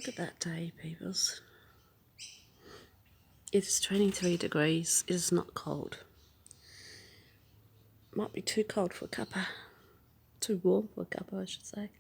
Look at that day, peoples. It's 23 degrees. It is not cold. Might be too cold for a cuppa. Too warm for a cuppa, I should say.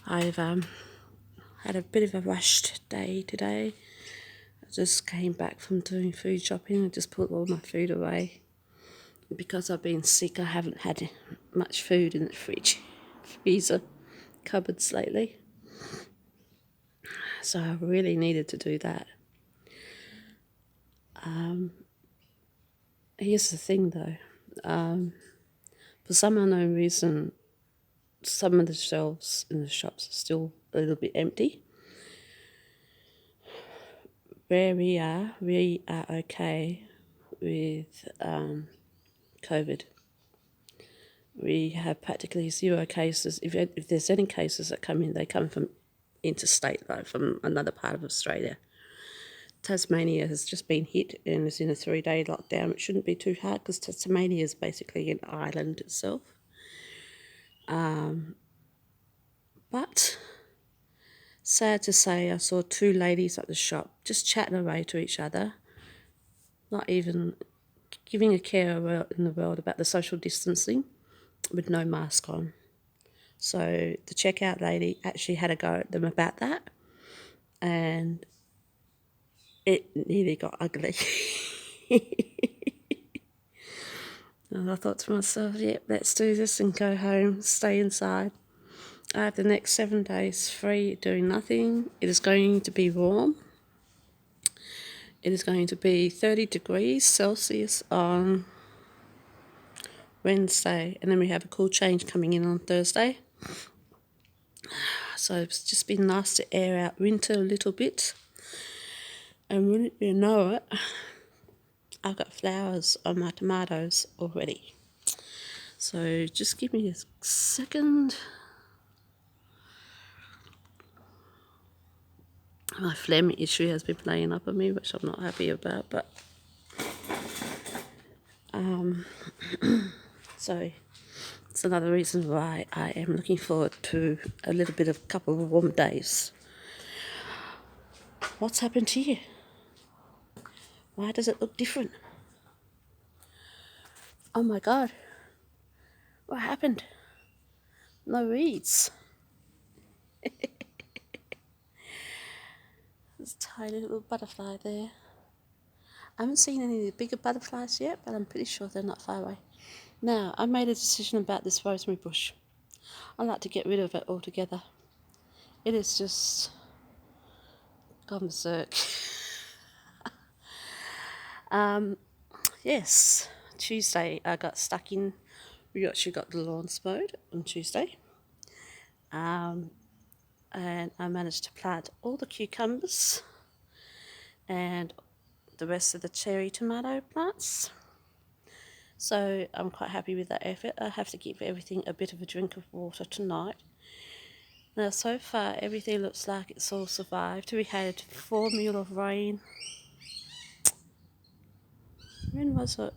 I've had a bit of a rushed day today. I just came back from doing food shopping. I just put all my food away. Because I've been sick, I haven't had much food in the freezer, cupboards lately. So I really needed to do that. Here's the thing though. For some unknown reason, some of the shelves in the shops are still a little bit empty. Where we are okay with COVID. We have practically 0 cases. If there's any cases that come in, they come from interstate, like from another part of Australia. Tasmania has just been hit and is in a 3-day lockdown. It shouldn't be too hard because Tasmania is basically an island itself. But sad to say, I saw 2 ladies at the shop just chatting away to each other, not even giving a care in the world about the social distancing, with no mask on. So the checkout lady actually had a go at them about that, and it nearly got ugly. And I thought to myself, yep, let's do this and go home, stay inside. I have the next 7 days free, doing nothing. It is going to be warm. It is going to be 30 degrees Celsius on Wednesday, and then we have a cool change coming in on Thursday. So it's just been nice to air out winter a little bit. And wouldn't you know it, I've got flowers on my tomatoes already. So just give me a second. My phlegm issue has been playing up on me, which I'm not happy about, but so it's another reason why I am looking forward to a little bit of couple of warm days. What's happened here? Why does it look different? Oh my god. What happened? No weeds. There's a tiny little butterfly there. I haven't seen any of the bigger butterflies yet, but I'm pretty sure they're not far away. Now, I made a decision about this rosemary bush. I'd like to get rid of it altogether. It is just gone berserk. Yes, Tuesday I got stuck in. We actually got the lawns mowed on Tuesday. And I managed to plant all the cucumbers and the rest of the cherry tomato plants. So I'm quite happy with that effort. I have to give everything a bit of a drink of water tonight. Now so far everything looks like it's all survived. We had 4 mil of rain. When was it?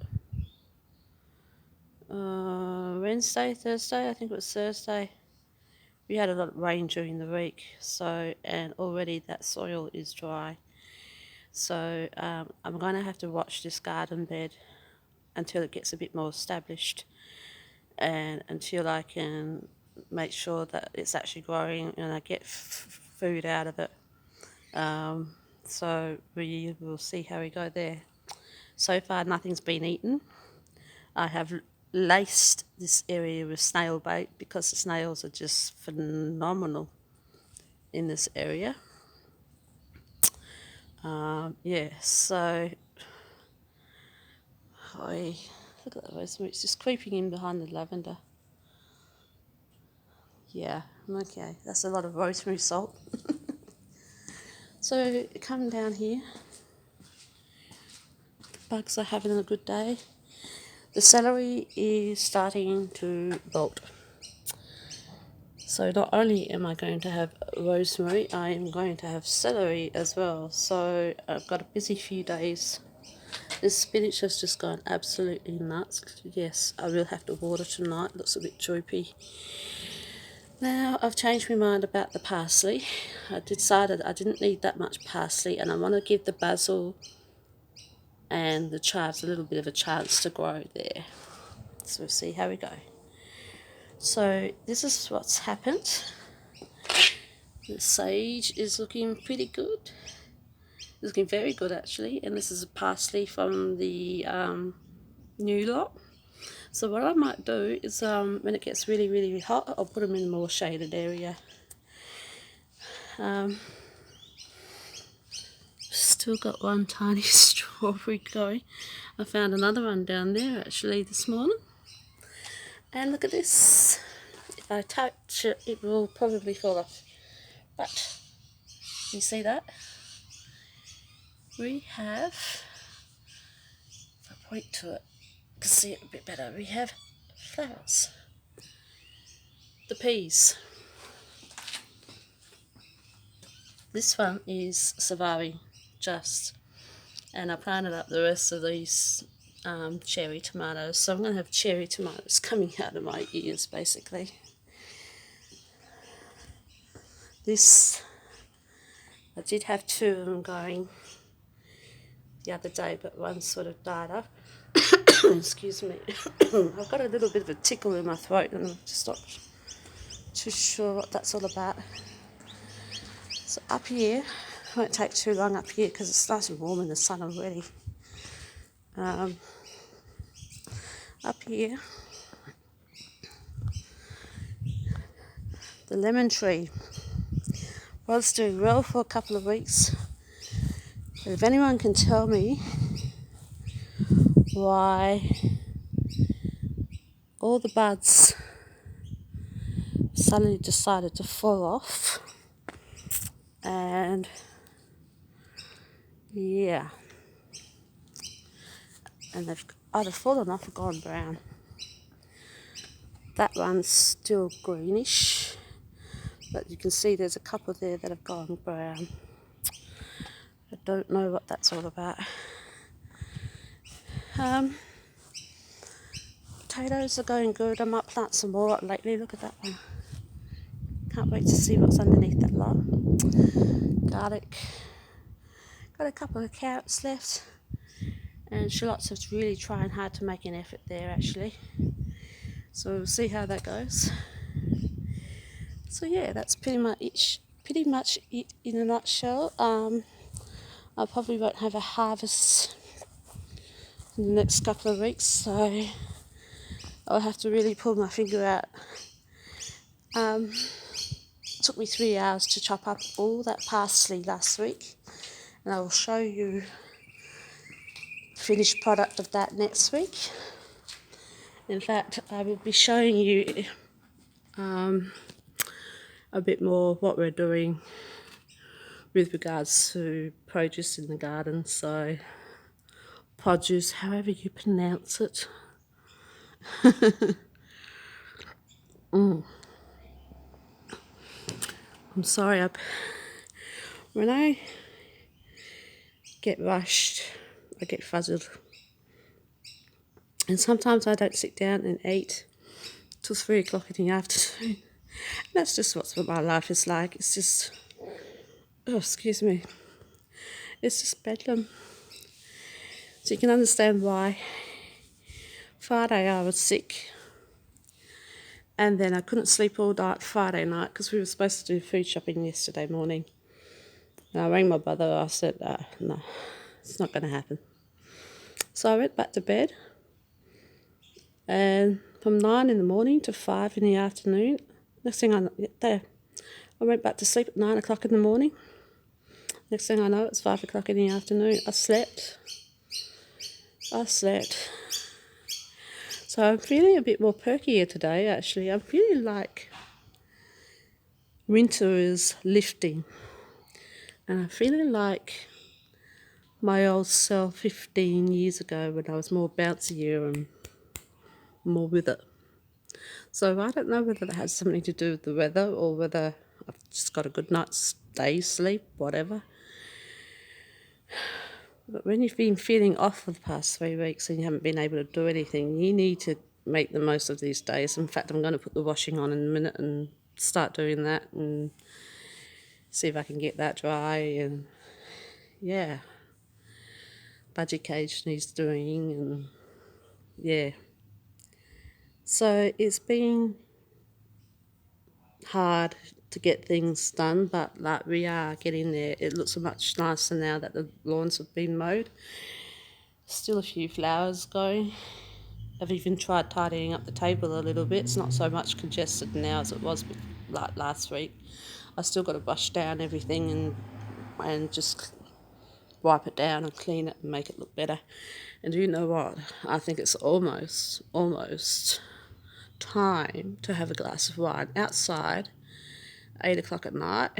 Wednesday, Thursday? I think it was Thursday. We had a lot of rain during the week, so, and already that soil is dry. So I'm going to have to watch this garden bed until it gets a bit more established, and until I can make sure that it's actually growing and I get food out of it. So we will see how we go there. So far nothing's been eaten. I have laced this area with snail bait because the snails are just phenomenal in this area. Yeah, so look at that rosemary, it's just creeping in behind the lavender. Yeah, okay, that's a lot of rosemary salt. So come down here, bugs are having a good day. The celery is starting to bolt. So not only am I going to have rosemary, I am going to have celery as well. So I've got a busy few days This spinach has just gone absolutely nuts. Yes, I will have to water tonight. Looks a bit droopy. Now, I've changed my mind about the parsley. I decided I didn't need that much parsley, and I want to give the basil and the chives a little bit of a chance to grow there. So we'll see how we go. So this is what's happened. The sage is looking pretty good. It's looking very good actually, and this is a parsley from the new lot. So what I might do is when it gets really, really hot, I'll put them in a more shaded area. Still got one tiny strawberry going. I found another one down there actually this morning. And look at this. If I touch it, it will probably fall off. But you see that? We have, if I point to it, you can see it a bit better. We have flowers. The peas. This one is surviving just, and I planted up the rest of these cherry tomatoes. So I'm going to have cherry tomatoes coming out of my ears basically. This, I did have two of them going the other day, but one sort of died up. Excuse me. I've got a little bit of a tickle in my throat and I'm just not too sure what that's all about. So up here, it won't take too long up here because it's nice and warm in the sun already. Up here, the lemon tree was doing well for a couple of weeks. But if anyone can tell me why all the buds suddenly decided to fall off, and yeah, and they've either fallen off or gone brown. That one's still greenish, but you can see there's a couple there that have gone brown. I don't know what that's all about. Potatoes are going good. I might plant some more lately. Look at that one. Can't wait to see what's underneath that lot. Garlic. Got a couple of carrots left. And shallots are really trying hard to make an effort there actually. So we'll see how that goes. So yeah, that's pretty much it in a nutshell. I probably won't have a harvest in the next couple of weeks, so I'll have to really pull my finger out. It took me 3 hours to chop up all that parsley last week, and I will show you the finished product of that next week. In fact, I will be showing you a bit more what we're doing with regards to produce in the garden. So produce, however you pronounce it. I'm sorry, when I get rushed, I get fuzzled. And sometimes I don't sit down and eat till 3 o'clock in the afternoon. And that's just what my life is like. It's just, oh, excuse me. It's just bedlam. So you can understand why. Friday I was sick. And then I couldn't sleep all night Friday night because we were supposed to do food shopping yesterday morning. And I rang my brother. I said, no, it's not going to happen. So I went back to bed. And from 9 in the morning to 5 in the afternoon, next thing I know, I went back to sleep at 9 o'clock in the morning. Next thing I know, it's 5 o'clock in the afternoon. I slept. So I'm feeling a bit more perkier today, actually. I'm feeling like winter is lifting. And I'm feeling like my old self 15 years ago when I was more bouncier and more with it. So I don't know whether that has something to do with the weather or whether I've just got a good night's day's sleep, whatever. But when you've been feeling off for the past 3 weeks and you haven't been able to do anything, you need to make the most of these days. In fact, I'm going to put the washing on in a minute and start doing that and see if I can get that dry. And yeah, budgie cage needs doing, and yeah. So it's been hard to get things done, but like we are getting there. It looks much nicer now that the lawns have been mowed. Still a few flowers going. I've even tried tidying up the table a little bit. It's not so much congested now as it was like last week. I still got to brush down everything and just wipe it down and clean it and make it look better. And you know what? I think it's almost time to have a glass of wine outside, 8 o'clock at night,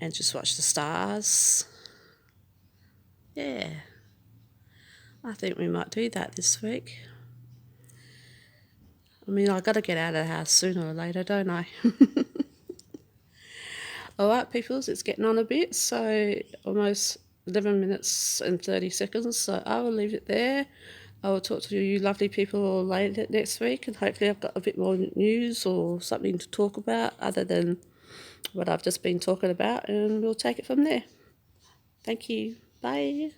and just watch the stars. Yeah, I think we might do that this week. I mean, I got to get out of the house sooner or later, don't I? All right, peoples, it's getting on a bit, so almost 11 minutes and 30 seconds, so I will leave it there. I will talk to you lovely people later next week, and hopefully I've got a bit more news or something to talk about other than what I've just been talking about, and we'll take it from there. Thank you. Bye.